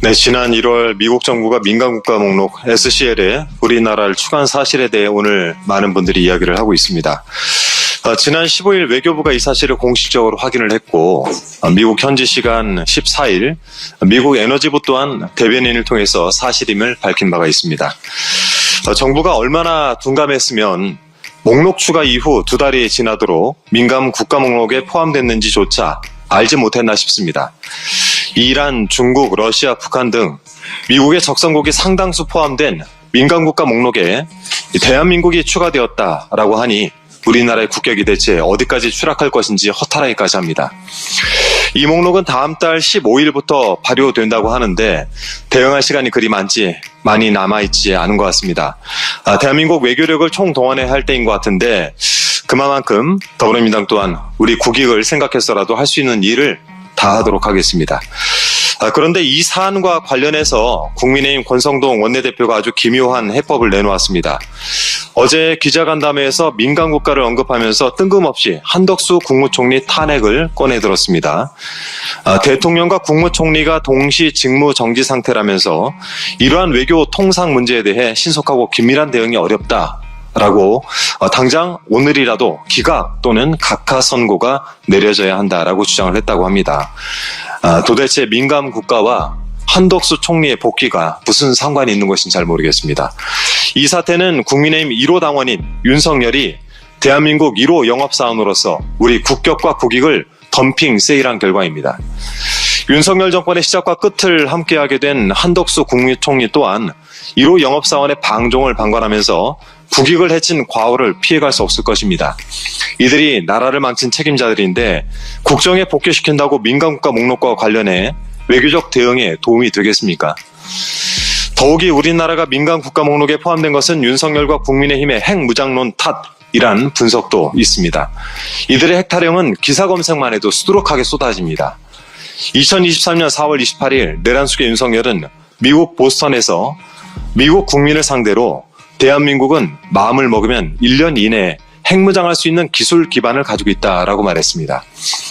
네, 지난 1월 미국 정부가 민간국가 목록 SCL에 우리나라를 추가한 사실에 대해 오늘 많은 분들이 이야기를 하고 있습니다. 지난 15일 외교부가 이 사실을 공식적으로 확인을 했고 미국 현지 시간 14일 미국 에너지부 또한 대변인을 통해서 사실임을 밝힌 바가 있습니다. 정부가 얼마나 둔감했으면 목록 추가 이후 2달이 지나도록 민간 국가 목록에 포함됐는지조차 알지 못했나 싶습니다. 이란, 중국, 러시아, 북한 등 미국의 적성국이 상당수 포함된 민간국가 목록에 대한민국이 추가되었다라고 하니 우리나라의 국격이 대체 어디까지 추락할 것인지 허탈하기까지 합니다. 이 목록은 다음 달 15일부터 발효된다고 하는데 대응할 시간이 그리 많이 남아있지 않은 것 같습니다. 대한민국 외교력을 총동원해야 할 때인 것 같은데 그만큼 더불어민주당 또한 우리 국익을 생각해서라도 할 수 있는 일을 다 하도록 하겠습니다. 그런데 이 사안과 관련해서 국민의힘 권성동 원내대표가 아주 기묘한 해법을 내놓았습니다. 어제 기자간담회에서 민간국가를 언급하면서 뜬금없이 한덕수 국무총리 탄핵을 꺼내들었습니다. 대통령과 국무총리가 동시 직무 정지 상태라면서 이러한 외교 통상 문제에 대해 신속하고 긴밀한 대응이 어렵다라고 당장 오늘이라도 기각 또는 각하 선고가 내려져야 한다라고 주장을 했다고 합니다. 도대체 민간 국가와 한덕수 총리의 복귀가 무슨 상관이 있는 것인지 잘 모르겠습니다. 이 사태는 국민의힘 1호 당원인 윤석열이 대한민국 1호 영업사원으로서 우리 국격과 국익을 덤핑 세일한 결과입니다. 윤석열 정권의 시작과 끝을 함께하게 된 한덕수 국무총리 또한 1호 영업사원의 방종을 방관하면서 국익을 해친 과오를 피해갈 수 없을 것입니다. 이들이 나라를 망친 책임자들인데 국정에 복귀시킨다고 민간국가 목록과 관련해 외교적 대응에 도움이 되겠습니까? 더욱이 우리나라가 민간국가 목록에 포함된 것은 윤석열과 국민의힘의 핵무장론 탓이란 분석도 있습니다. 이들의 핵타령은 기사 검색만 해도 수두룩하게 쏟아집니다. 2023년 4월 28일 내란숙의 윤석열은 미국 보스턴에서 미국 국민을 상대로 대한민국은 마음을 먹으면 1년 이내에 핵무장할 수 있는 기술 기반을 가지고 있다라고 말했습니다.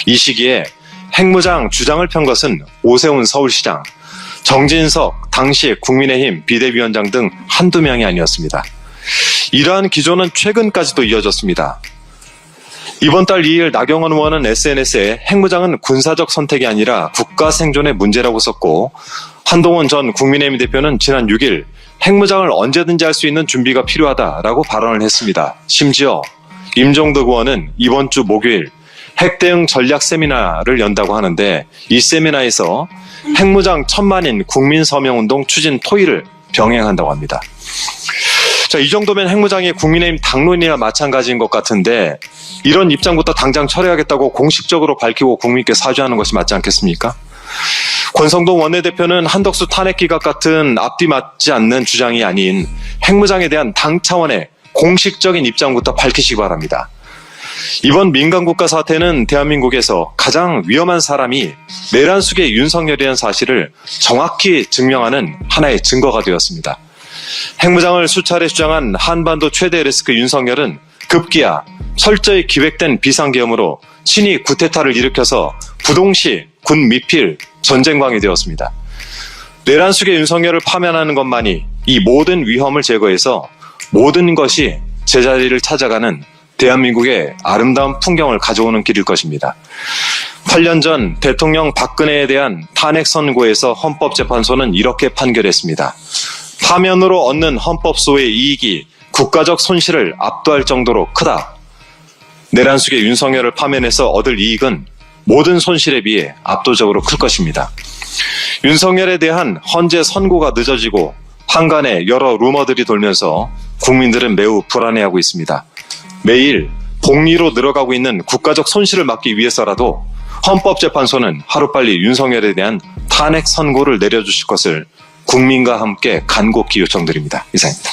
이 시기에 핵무장 주장을 편 것은 오세훈 서울시장, 정진석 당시 국민의힘 비대위원장 등 한두 명이 아니었습니다. 이러한 기조는 최근까지도 이어졌습니다. 이번 달 2일 나경원 의원은 SNS에 핵무장은 군사적 선택이 아니라 국가 생존의 문제라고 썼고 한동훈 전 국민의힘 대표는 지난 6일 핵무장을 언제든지 할 수 있는 준비가 필요하다라고 발언을 했습니다. 심지어 임종덕 의원은 이번 주 목요일 핵대응 전략 세미나를 연다고 하는데 이 세미나에서 핵무장 천만인 국민서명운동 추진 토의를 병행한다고 합니다. 자, 이 정도면 핵무장이 국민의힘 당론이나 마찬가지인 것 같은데 이런 입장부터 당장 철회하겠다고 공식적으로 밝히고 국민께 사죄하는 것이 맞지 않겠습니까? 권성동 원내대표는 한덕수 탄핵 기각 같은 앞뒤 맞지 않는 주장이 아닌 핵무장에 대한 당 차원의 공식적인 입장부터 밝히시기 바랍니다. 이번 민간국가 사태는 대한민국에서 가장 위험한 사람이 내란숙의 윤석열이라는 사실을 정확히 증명하는 하나의 증거가 되었습니다. 핵무장을 수차례 주장한 한반도 최대 리스크 윤석열은 급기야 철저히 기획된 비상계엄으로 친위 구테타를 일으켜서 부동시 군 미필 전쟁광이 되었습니다. 내란숙의 윤석열을 파면하는 것만이 이 모든 위험을 제거해서 모든 것이 제자리를 찾아가는 대한민국의 아름다운 풍경을 가져오는 길일 것입니다. 8년 전 대통령 박근혜에 대한 탄핵 선고에서 헌법재판소는 이렇게 판결했습니다. 파면으로 얻는 헌법소의 이익이 국가적 손실을 압도할 정도로 크다. 내란숙의 윤석열을 파면해서 얻을 이익은 모든 손실에 비해 압도적으로 클 것입니다. 윤석열에 대한 헌재 선고가 늦어지고 한간에 여러 루머들이 돌면서 국민들은 매우 불안해하고 있습니다. 매일 복리로 늘어가고 있는 국가적 손실을 막기 위해서라도 헌법재판소는 하루빨리 윤석열에 대한 탄핵 선고를 내려주실 것을 국민과 함께 간곡히 요청드립니다. 이상입니다.